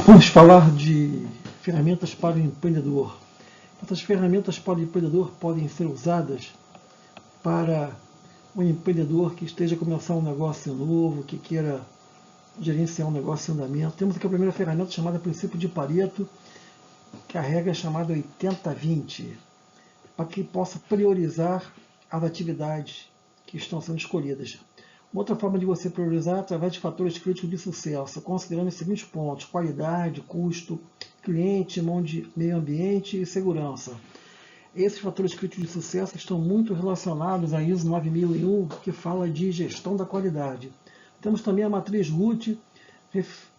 Vamos falar de ferramentas para o empreendedor. Essas ferramentas para o empreendedor podem ser usadas para um empreendedor que esteja começando um negócio novo, que queira gerenciar um negócio em andamento. Temos aqui a primeira ferramenta chamada princípio de Pareto, que a regra é chamada 80-20, para que possa priorizar as atividades que estão sendo escolhidas. Uma outra forma de você priorizar é através de fatores críticos de sucesso, considerando os seguintes pontos: qualidade, custo, cliente, mão de meio ambiente e segurança. Esses fatores críticos de sucesso estão muito relacionados à ISO 9001, que fala de gestão da qualidade. Temos também a matriz RUT,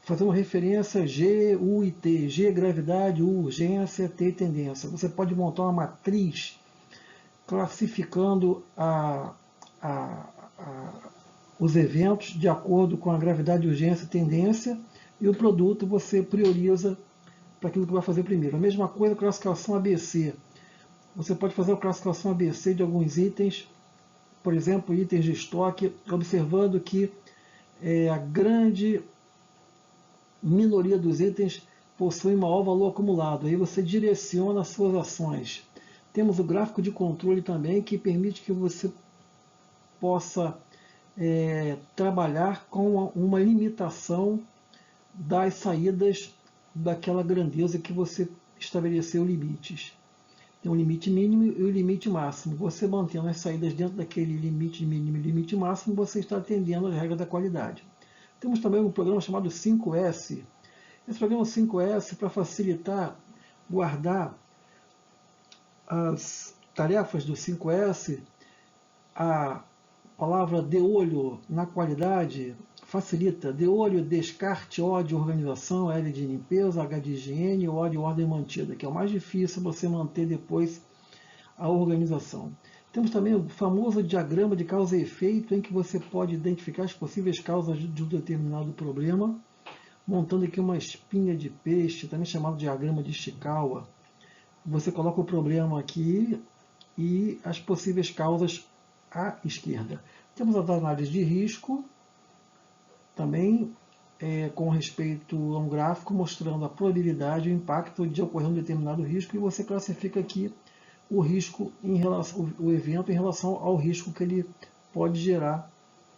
fazendo referência G, U e T. G, gravidade, U, urgência, T, tendência. Você pode montar uma matriz classificando os eventos de acordo com a gravidade, urgência e tendência, e o produto você prioriza para aquilo que vai fazer primeiro. A mesma coisa, classificação ABC. Você pode fazer a classificação ABC de alguns itens, por exemplo, itens de estoque, observando que a grande minoria dos itens possui maior valor acumulado. Aí você direciona as suas ações. Temos o gráfico de controle também, que permite que você possa trabalhar com uma limitação das saídas daquela grandeza que você estabeleceu limites. Tem um limite mínimo e o limite máximo. Você mantendo as saídas dentro daquele limite mínimo e limite máximo, você está atendendo às regras da qualidade. Temos também um programa chamado 5S. Esse programa 5S, para facilitar guardar as tarefas do 5S, a palavra de olho na qualidade facilita. De olho, descarte, O de organização, L de limpeza, H de higiene, O de ordem mantida, que é o mais difícil você manter depois a organização. Temos também o famoso diagrama de causa e efeito, em que você pode identificar as possíveis causas de um determinado problema, montando aqui uma espinha de peixe, também chamado diagrama de Ishikawa. Você coloca o problema aqui e as possíveis causas à esquerda. Temos as análises de risco, também com respeito a um gráfico mostrando a probabilidade e o impacto de ocorrer um determinado risco, e você classifica aqui o risco o evento em relação ao risco que ele pode gerar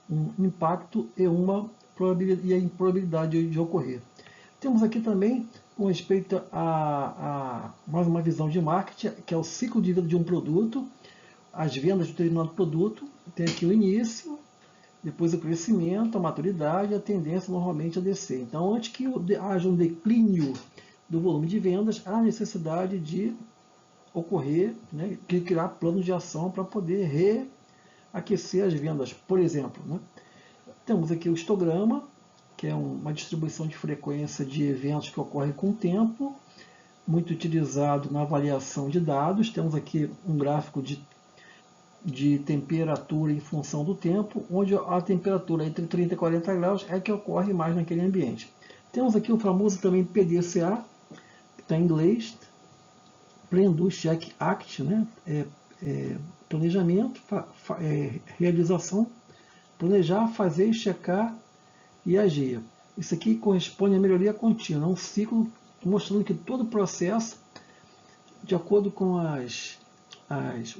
um impacto e a improbabilidade de ocorrer. Temos aqui também, com respeito a mais uma visão de marketing, que é o ciclo de vida de um produto, as vendas de um determinado produto. Tem aqui o início, depois o crescimento, a maturidade, a tendência normalmente a descer. Então, antes que haja um declínio do volume de vendas, há necessidade de ocorrer, de criar planos de ação para poder reaquecer as vendas, por exemplo. Temos aqui o histograma, que é uma distribuição de frequência de eventos que ocorrem com o tempo, muito utilizado na avaliação de dados. Temos aqui um gráfico de temperatura em função do tempo, onde a temperatura entre 30 e 40 graus é que ocorre mais naquele ambiente. Temos aqui o famoso também PDCA, que está em inglês, Plan, Do, Check, Act, planejamento, realização, planejar, fazer, checar e agir. Isso aqui corresponde à melhoria contínua, um ciclo mostrando que todo o processo, de acordo com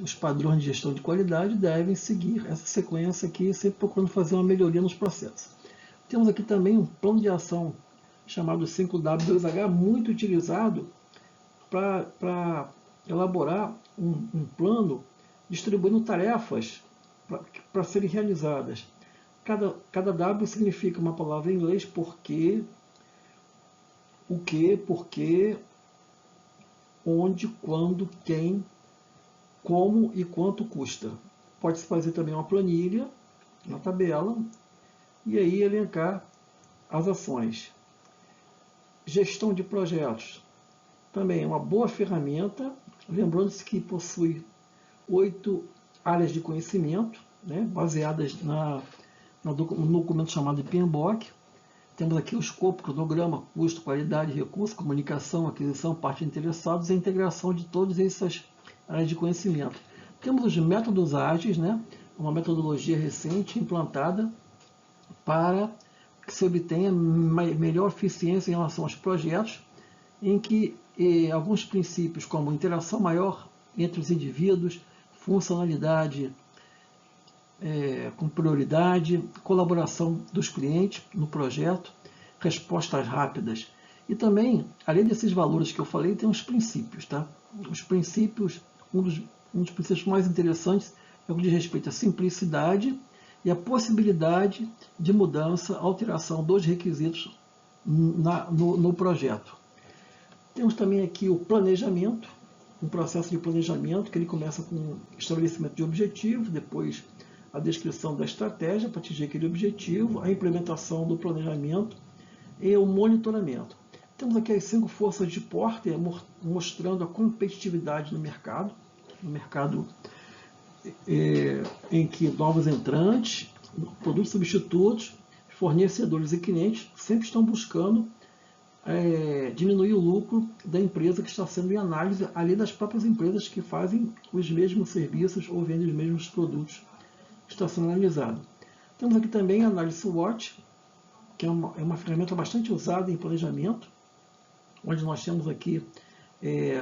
os padrões de gestão de qualidade, devem seguir essa sequência aqui, sempre procurando fazer uma melhoria nos processos. Temos aqui também um plano de ação chamado 5W2H, muito utilizado para elaborar um plano distribuindo tarefas para serem realizadas. Cada W significa uma palavra em inglês: porquê, o que, porquê, onde, quando, quem, como e quanto custa. Pode-se fazer também uma planilha, uma tabela, e aí elencar as ações. Gestão de projetos também é uma boa ferramenta, lembrando-se que possui 8 áreas de conhecimento, baseadas no documento chamado PMBOK. Temos aqui o escopo, cronograma, custo, qualidade, recurso, comunicação, aquisição, parte de interessados e a integração de todas essas áreas de conhecimento. Temos os métodos ágeis, uma metodologia recente implantada para que se obtenha melhor eficiência em relação aos projetos, em que alguns princípios como interação maior entre os indivíduos, funcionalidade com prioridade, colaboração dos clientes no projeto, respostas rápidas. E também, além desses valores que eu falei, tem os princípios. Tá? Os princípios, um dos princípios mais interessantes é o que diz respeito à simplicidade e a possibilidade de mudança, alteração dos requisitos no projeto. Temos também aqui o planejamento, um processo de planejamento, que ele começa com o estabelecimento de objetivos, depois a descrição da estratégia para atingir aquele objetivo, a implementação do planejamento e o monitoramento. Temos aqui as 5 forças de Porter, mostrando a competitividade no mercado em que novos entrantes, produtos substitutos, fornecedores e clientes sempre estão buscando diminuir o lucro da empresa que está sendo em análise, além das próprias empresas que fazem os mesmos serviços ou vendem os mesmos produtos que está sendo analisado. Temos aqui também a análise SWOT, que é uma ferramenta bastante usada em planejamento, onde nós temos aqui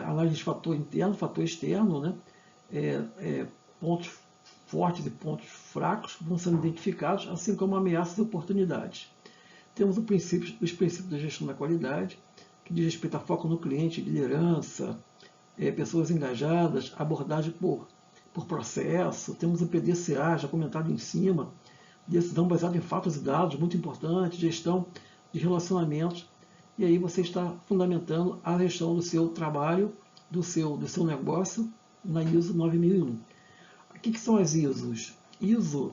análise de fator interno, fator externo, né? Pontos fortes e pontos fracos que vão sendo identificados, assim como ameaças e oportunidades. Temos os princípios da gestão da qualidade, que diz respeito a foco no cliente, liderança, pessoas engajadas, abordagem por processo. Temos o PDCA, já comentado em cima, decisão baseada em fatos e dados, muito importante, gestão de relacionamentos. E aí você está fundamentando a gestão do seu trabalho, do seu negócio, na ISO 9001. O que são as ISOs? ISO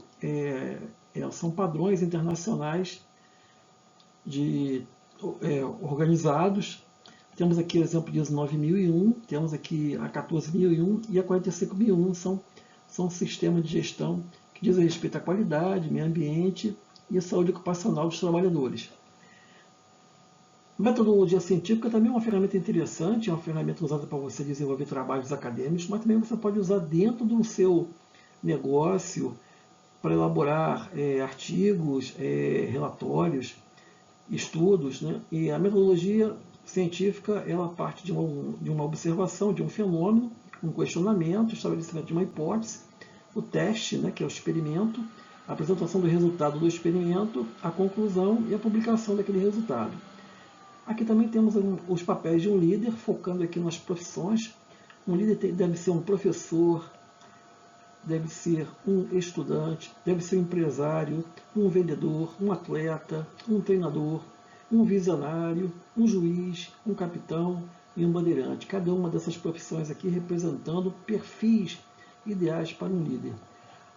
são padrões internacionais organizados. Temos aqui o exemplo de ISO 9001, temos aqui a 14001 e a 45001, são sistemas de gestão que dizem respeito à qualidade, meio ambiente e saúde ocupacional dos trabalhadores. Metodologia científica também é uma ferramenta interessante, é uma ferramenta usada para você desenvolver trabalhos acadêmicos, mas também você pode usar dentro do seu negócio para elaborar artigos, relatórios, estudos, né? E a metodologia científica ela parte de uma observação de um fenômeno, um questionamento, estabelecimento de uma hipótese, o teste, né, que é o experimento, a apresentação do resultado do experimento, a conclusão e a publicação daquele resultado. Aqui também temos os papéis de um líder, focando aqui nas profissões. Um líder deve ser um professor, deve ser um estudante, deve ser um empresário, um vendedor, um atleta, um treinador, um visionário, um juiz, um capitão e um bandeirante. Cada uma dessas profissões aqui representando perfis ideais para um líder.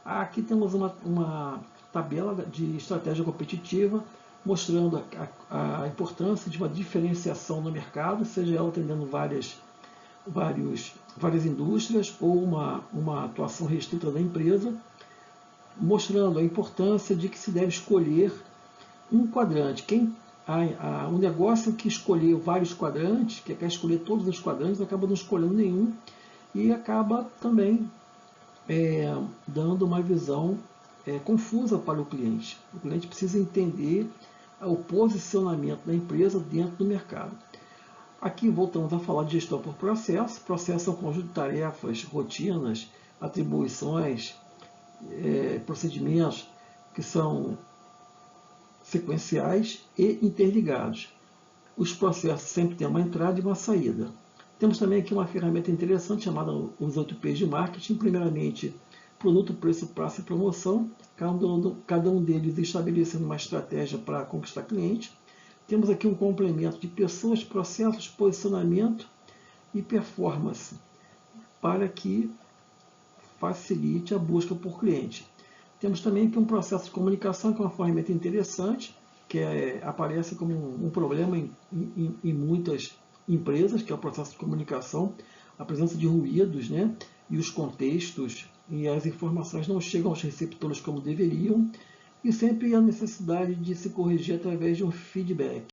Aqui temos uma tabela de estratégia competitiva, mostrando a importância de uma diferenciação no mercado, seja ela atendendo várias indústrias ou uma atuação restrita da empresa, mostrando a importância de que se deve escolher um quadrante. Um negócio que escolher vários quadrantes, que quer escolher todos os quadrantes, acaba não escolhendo nenhum e acaba também dando uma visão confusa para o cliente. O cliente precisa entender o posicionamento da empresa dentro do mercado. Aqui voltamos a falar de gestão por processo. Processo é um conjunto de tarefas, rotinas, atribuições, procedimentos que são sequenciais e interligados. Os processos sempre têm uma entrada e uma saída. Temos também aqui uma ferramenta interessante chamada os 8 P's de marketing. Primeiramente, produto, preço, prazo e promoção. Cada um deles estabelecendo uma estratégia para conquistar cliente. Temos aqui um complemento de pessoas, processos, posicionamento e performance, para que facilite a busca por cliente. Temos também aqui um processo de comunicação, que é uma ferramenta interessante, que aparece como um problema em muitas empresas, que é o processo de comunicação, a presença de ruídos, né, e os contextos e as informações não chegam aos receptores como deveriam, e sempre a necessidade de se corrigir através de um feedback.